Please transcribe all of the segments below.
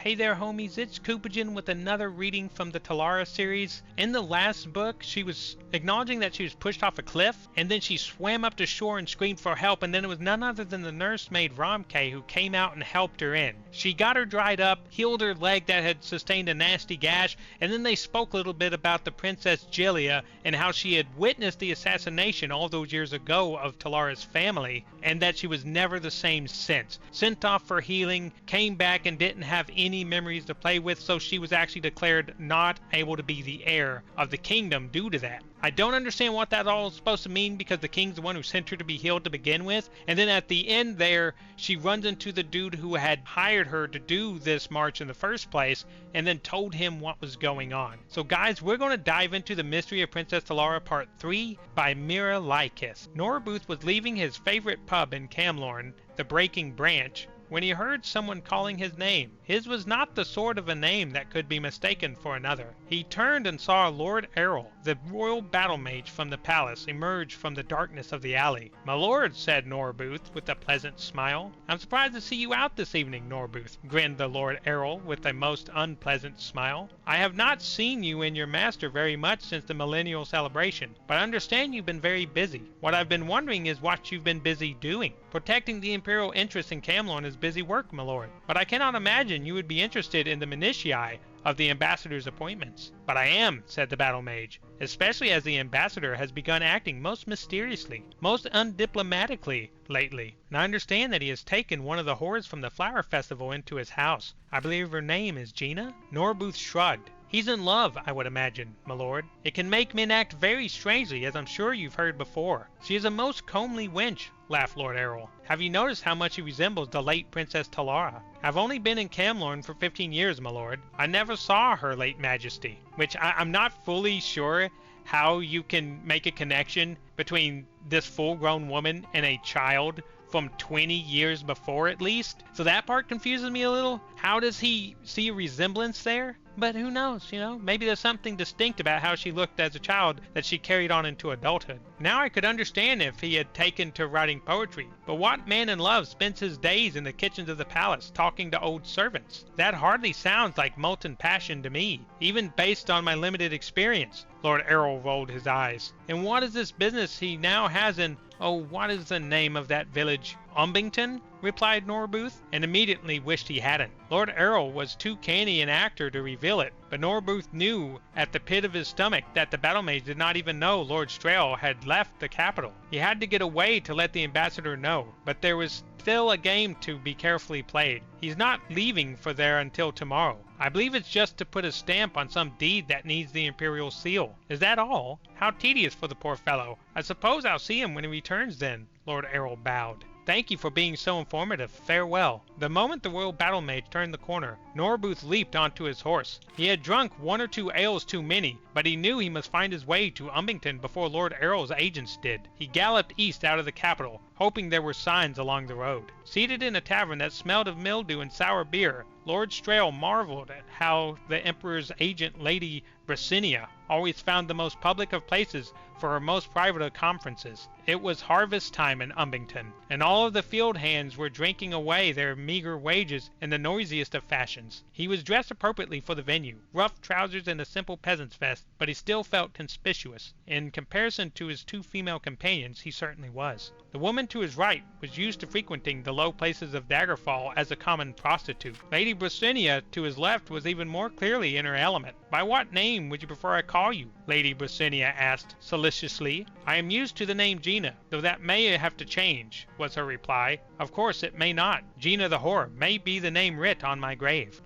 Hey there homies, it's Koopagen with another reading from the Talara series. In the last book, she was acknowledging that she was pushed off a cliff, and then she swam up to shore and screamed for help, and then it was none other than the nursemaid Romke who came out and helped her in. She got her dried up, healed her leg that had sustained a nasty gash, and then they spoke a little bit about the Princess Gilia and how she had witnessed the assassination all those years ago of Talara's family, and that she was never the same since. Sent off for healing, came back and didn't have any memories to play with, so she was actually declared not able to be the heir of the kingdom due to that. I don't understand what that all is supposed to mean, because the king's the one who sent her to be healed to begin with, and then at the end there, she runs into the dude who had hired her to do this march in the first place, and then told him what was going on. So guys, we're going to dive into the Mystery of Princess Talara Part 3 by Mira Lykis. Norbooth was leaving his favorite pub in Camlorn, the Breaking Branch, when he heard someone calling his name. His was not the sort of a name that could be mistaken for another. He turned and saw Lord Errol, the royal battle mage from the palace, emerge from the darkness of the alley. "My lord," said Norbooth with a pleasant smile. "I'm surprised to see you out this evening, Norbooth," grinned the Lord Errol with a most unpleasant smile. "I have not seen you and your master very much since the millennial celebration, but I understand you've been very busy. What I've been wondering is what you've been busy doing." "Protecting the imperial interests in Camlorn is busy work, my lord, but I cannot imagine you would be interested in the minutiae of the ambassador's appointments." "But I am," said the battle mage, "especially as the ambassador has begun acting most mysteriously, most undiplomatically lately, and I understand that he has taken one of the whores from the flower festival into his house. I believe her name is Gyna?" Norbooth shrugged. "He's in love, I would imagine, my lord. It can make men act very strangely, as I'm sure you've heard before." "She is a most comely wench," laughed Lord Errol. "Have you noticed how much she resembles the late Princess Talara?" "I've only been in Camlorn for 15 years, my lord. I never saw her late majesty," which I'm not fully sure how you can make a connection between this full-grown woman and a child from 20 years before at least. So that part confuses me a little. How does he see a resemblance there? But who knows, maybe there's something distinct about how she looked as a child that she carried on into adulthood. Now I could understand if he had taken to writing poetry, but what man in love spends his days in the kitchens of the palace talking to old servants? That hardly sounds like molten passion to me, even based on my limited experience. Lord Errol rolled his eyes. "And what is this business he now has in, what is the name of that village? Umbington?" replied Norbooth, and immediately wished he hadn't. Lord Errol was too canny an actor to reveal it, but Norbooth knew at the pit of his stomach that the battle mage did not even know Lord Strale had left the capital. He had to get away to let the ambassador know, but there was still a game to be carefully played. He's not leaving for there until tomorrow. I believe it's just to put a stamp on some deed that needs the imperial seal. Is that all? How tedious for the poor fellow. I suppose I'll see him when he returns then." Lord Errol bowed. "Thank you for being so informative. Farewell." The moment the royal battle mage turned the corner, Norbooth leaped onto his horse. He had drunk 1 or 2 ales too many, but he knew he must find his way to Umbington before Lord Errol's agents did. He galloped east out of the capital, hoping there were signs along the road. Seated in a tavern that smelled of mildew and sour beer, Lord Strale marveled at how the Emperor's agent, Lady Brasinia, always found the most public of places for her most private of conferences. It was harvest time in Umbington, and all of the field hands were drinking away their meager wages in the noisiest of fashions. He was dressed appropriately for the venue, rough trousers and a simple peasant's vest, but he still felt conspicuous. In comparison to his 2 female companions, he certainly was. The woman to his right was used to frequenting the low places of Daggerfall as a common prostitute. Lady Brasinia to his left was even more clearly in her element. "By what name would you prefer I call you?" Lady Brasinia asked solicitously. "I am used to the name Gyna, though that may have to change," was her reply. "Of course it may not. Gyna the whore may be the name writ on my grave."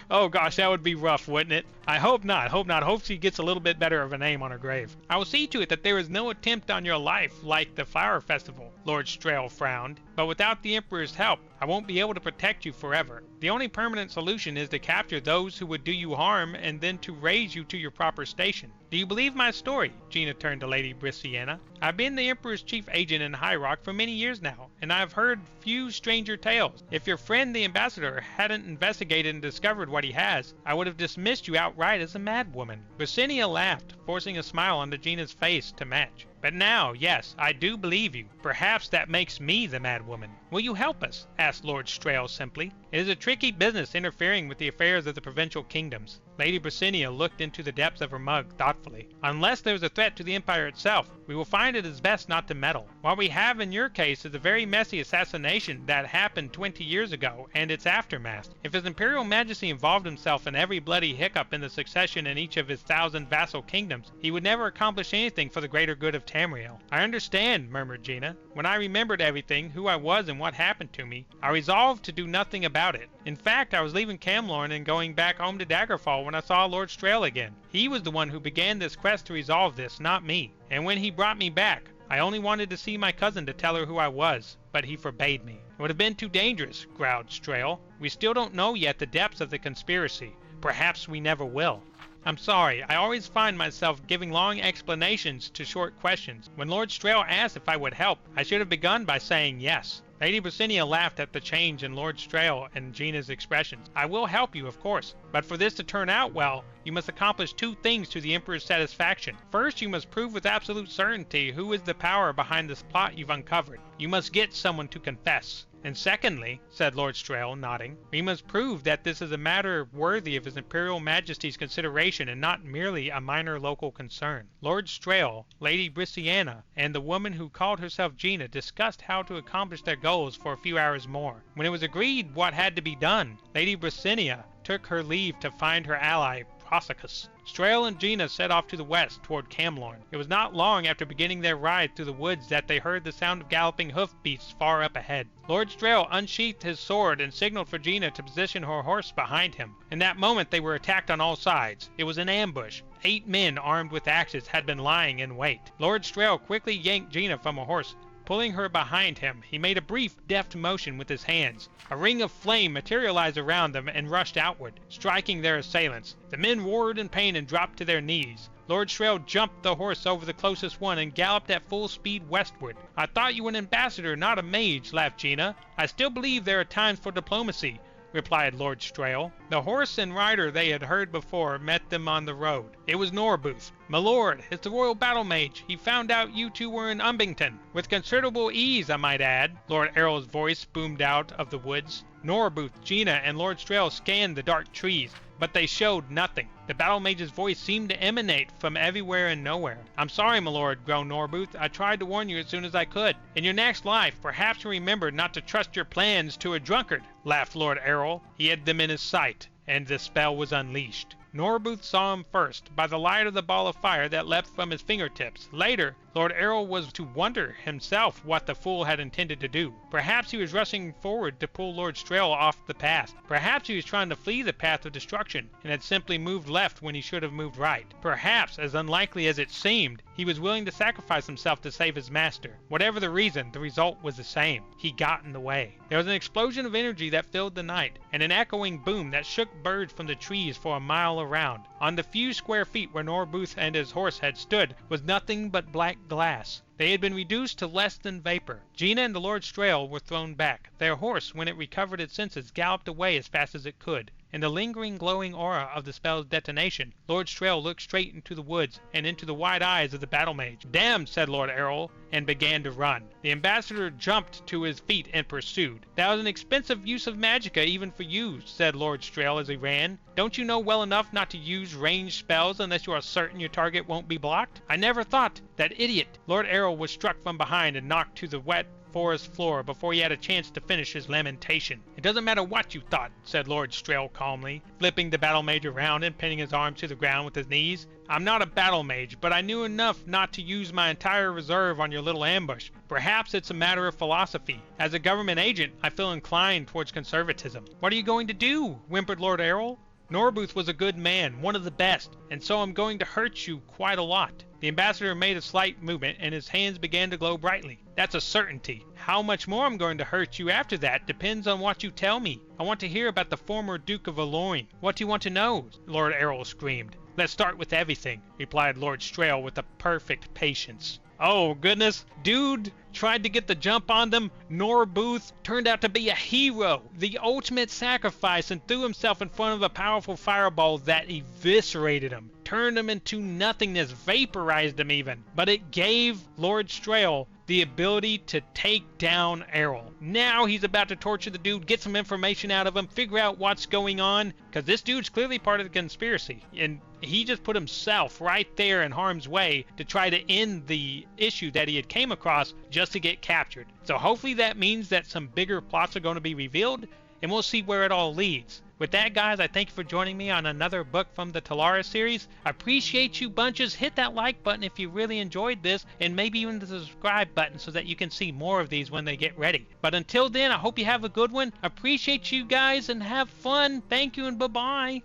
Oh gosh, that would be rough, wouldn't it? I hope not. Hope she gets a little bit better of a name on her grave. "I will see to it that there is no attempt on your life like the flower festival." Lord Strale frowned. "But without the Emperor's help, I won't be able to protect you forever. The only permanent solution is to capture those who would do you harm and then to raise you to your proper station. Do you believe my story?" Gyna turned to Lady Brisiana. "I've been the Emperor's chief agent in High Rock for many years now, and I've heard few stranger tales. If your friend the ambassador hadn't investigated and discovered what he has, I would have dismissed you outright as a madwoman." Brisinia laughed, forcing a smile onto Gyna's face to match. But now, yes, I do believe you. Perhaps that makes me the mad woman. Will you help us? Asked Lord Strale simply. It is a tricky business interfering with the affairs of the provincial kingdoms. Lady Brasinia looked into the depths of her mug thoughtfully. Unless there is a threat to the Empire itself, we will find it is best not to meddle. What we have in your case is a very messy assassination that happened 20 years ago, and its aftermath. If His Imperial Majesty involved himself in every bloody hiccup in the succession in each of his 1,000 vassal kingdoms, he would never accomplish anything for the greater good of Tamriel. I understand, murmured Gyna. When I remembered everything, who I was and what happened to me, I resolved to do nothing about it. In fact, I was leaving Camlorn and going back home to Daggerfall when I saw Lord Strale again. He was the one who began this quest to resolve this, not me. And when he brought me back, I only wanted to see my cousin to tell her who I was, but he forbade me. It would have been too dangerous, growled Strale. We still don't know yet the depths of the conspiracy. Perhaps we never will. I'm sorry, I always find myself giving long explanations to short questions. When Lord Strale asked if I would help, I should have begun by saying yes. Lady Brasinia laughed at the change in Lord Strale and Gyna's expressions. I will help you, of course, but for this to turn out well, you must accomplish two things to the Emperor's satisfaction. First, you must prove with absolute certainty who is the power behind this plot you've uncovered. You must get someone to confess. And secondly, said Lord Strale, nodding, we must prove that this is a matter worthy of His Imperial Majesty's consideration and not merely a minor local concern. Lord Strale, Lady Brisiana, and the woman who called herself Gyna discussed how to accomplish their goals for a few hours more. When it was agreed what had to be done, Lady Brisinia took her leave to find her ally, Prosicus. Strale and Gyna set off to the west toward Camlorn. It was not long after beginning their ride through the woods that they heard the sound of galloping hoofbeats far up ahead. Lord Strale unsheathed his sword and signaled for Gyna to position her horse behind him. In that moment they were attacked on all sides. It was an ambush. 8 men armed with axes had been lying in wait. Lord Strale quickly yanked Gyna from a horse. Pulling her behind him, he made a brief, deft motion with his hands. A ring of flame materialized around them and rushed outward, striking their assailants. The men roared in pain and dropped to their knees. Lord Strale jumped the horse over the closest one and galloped at full speed westward. I thought you were an ambassador, not a mage, laughed Gyna. I still believe there are times for diplomacy, replied Lord Strale. The horse and rider they had heard before met them on the road. It was Norbuth. My lord, it's the royal battle mage. He found out you two were in Umbington. With considerable ease, I might add. Lord Errol's voice boomed out of the woods. Norbuth, Gyna, and Lord Strale scanned the dark trees, but they showed nothing. The battle mage's voice seemed to emanate from everywhere and nowhere. I'm sorry, my lord, groaned Norbuth. I tried to warn you as soon as I could. In your next life, perhaps you remember not to trust your plans to a drunkard, laughed Lord Errol. He had them in his sight, and the spell was unleashed. Norbuth saw him first, by the light of the ball of fire that leapt from his fingertips. Later, Lord Errol was to wonder himself what the fool had intended to do. Perhaps he was rushing forward to pull Lord Strale off the path. Perhaps he was trying to flee the path of destruction, and had simply moved left when he should have moved right. Perhaps, as unlikely as it seemed, he was willing to sacrifice himself to save his master. Whatever the reason, the result was the same. He got in the way. There was an explosion of energy that filled the night, and an echoing boom that shook birds from the trees for a mile around. On the few square feet where Norbuth and his horse had stood was nothing but black glass. They had been reduced to less than vapor. Gyna and the Lord Strale were thrown back. Their horse, when it recovered its senses, galloped away as fast as it could. In the lingering glowing aura of the spell's detonation, Lord Strale looked straight into the woods and into the wide eyes of the battle mage. Damn, said Lord Errol, and began to run. The ambassador jumped to his feet and pursued. That was an expensive use of magicka even for you, said Lord Strale as he ran. Don't you know well enough not to use ranged spells unless you are certain your target won't be blocked? I never thought. That idiot. Lord Errol was struck from behind and knocked to the wet forest floor before he had a chance to finish his lamentation. It doesn't matter what you thought, said Lord Strale calmly, flipping the battle mage around and pinning his arms to the ground with his knees. I'm not a battle mage, but I knew enough not to use my entire reserve on your little ambush. Perhaps it's a matter of philosophy. As a government agent, I feel inclined towards conservatism. What are you going to do? Whimpered Lord Errol. Norbuth was a good man, one of the best, and so I'm going to hurt you quite a lot. The ambassador made a slight movement, and his hands began to glow brightly. That's a certainty. How much more I'm going to hurt you after that depends on what you tell me. I want to hear about the former Duke of Aloyne. What do you want to know? Lord Errol screamed. Let's start with everything, replied Lord Strale with a perfect patience. Oh, goodness. Dude tried to get the jump on them. Norbuth turned out to be a hero, the ultimate sacrifice, and threw himself in front of a powerful fireball that eviscerated him. turned him into nothingness, vaporized him even. But it gave Lord Strale the ability to take down Errol. Now he's about to torture the dude, get some information out of him, figure out what's going on, because this dude's clearly part of the conspiracy, and he just put himself right there in harm's way to try to end the issue that he had came across just to get captured. So hopefully that means that some bigger plots are going to be revealed, and we'll see where it all leads. With that, guys, I thank you for joining me on another book from the Talara series. I appreciate you bunches. Hit that like button if you really enjoyed this, and maybe even the subscribe button so that you can see more of these when they get ready. But until then, I hope you have a good one. Appreciate you guys and have fun. Thank you and bye-bye.